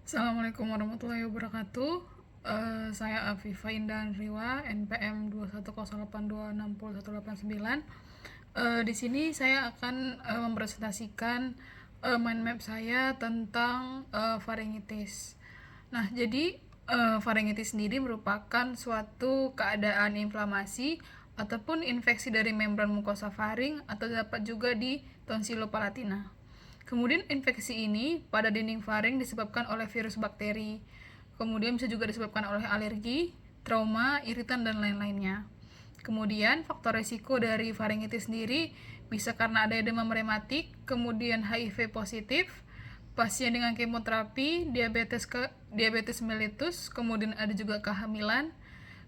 Assalamualaikum warahmatullahi wabarakatuh. Saya Afifa Indah Riwa, NPM 21082601189. Di sini saya akan mempresentasikan mind map saya tentang faringitis. Nah, jadi faringitis sendiri merupakan suatu keadaan inflamasi ataupun infeksi dari membran mukosa faring atau dapat juga di tonsillopalatina. Kemudian infeksi ini pada dinding faring disebabkan oleh virus bakteri. Kemudian bisa juga disebabkan oleh alergi, trauma, iritan, dan lain-lainnya. Kemudian faktor risiko dari faringitis sendiri bisa karena ada demam rematik, kemudian HIV positif, pasien dengan kemoterapi, diabetes mellitus, kemudian ada juga kehamilan.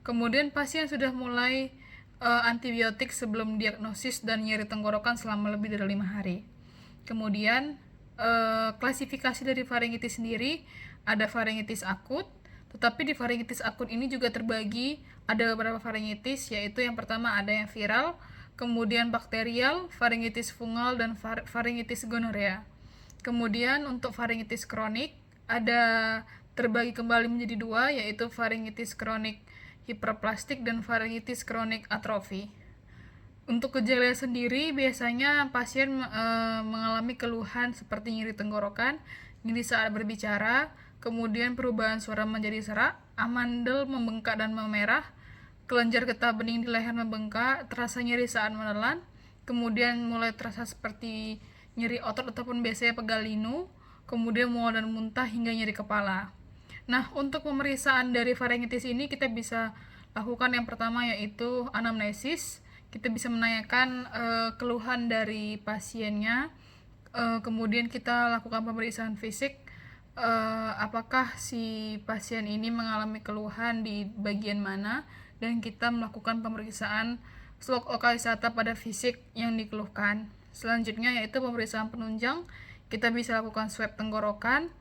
Kemudian pasien sudah mulai antibiotik sebelum diagnosis dan nyeri tenggorokan selama lebih dari 5 hari. Kemudian klasifikasi dari faringitis sendiri ada faringitis akut, tetapi di faringitis akut ini juga terbagi ada beberapa faringitis, yaitu yang pertama ada yang viral, kemudian bakterial, faringitis fungal, dan faringitis gonorea. Kemudian untuk faringitis kronik ada terbagi kembali menjadi dua, yaitu faringitis kronik hiperplastik dan faringitis kronik atrofi. Untuk gejala sendiri biasanya pasien mengalami keluhan seperti nyeri tenggorokan, nyeri saat berbicara, kemudian perubahan suara menjadi serak, amandel membengkak dan memerah, kelenjar getah bening di leher membengkak, terasa nyeri saat menelan, kemudian mulai terasa seperti nyeri otot ataupun biasanya pegal linu, kemudian mual dan muntah hingga nyeri kepala. Nah, untuk pemeriksaan dari faringitis ini kita bisa lakukan yang pertama yaitu anamnesis. Kita bisa menanyakan keluhan dari pasiennya, kemudian kita lakukan pemeriksaan fisik, apakah si pasien ini mengalami keluhan di bagian mana, dan kita melakukan pemeriksaan slok lokalisata pada fisik yang dikeluhkan. Selanjutnya yaitu pemeriksaan penunjang. Kita bisa lakukan swab tenggorokan,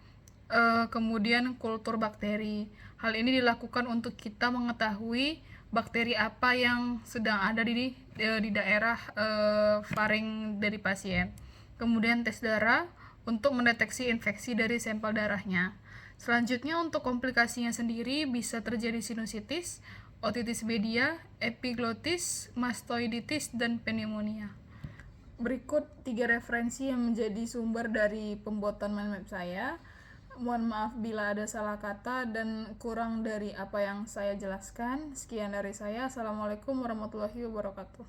kemudian kultur bakteri. Hal ini dilakukan untuk kita mengetahui bakteri apa yang sedang ada di daerah faring dari pasien. Kemudian tes darah untuk mendeteksi infeksi dari sampel darahnya. Selanjutnya untuk komplikasinya sendiri bisa terjadi sinusitis, otitis media, epiglotis, mastoiditis, dan pneumonia. Berikut 3 referensi yang menjadi sumber dari pembuatan mind map saya. Mohon maaf bila ada salah kata dan kurang dari apa yang saya jelaskan. Sekian dari saya. Assalamualaikum warahmatullahi wabarakatuh.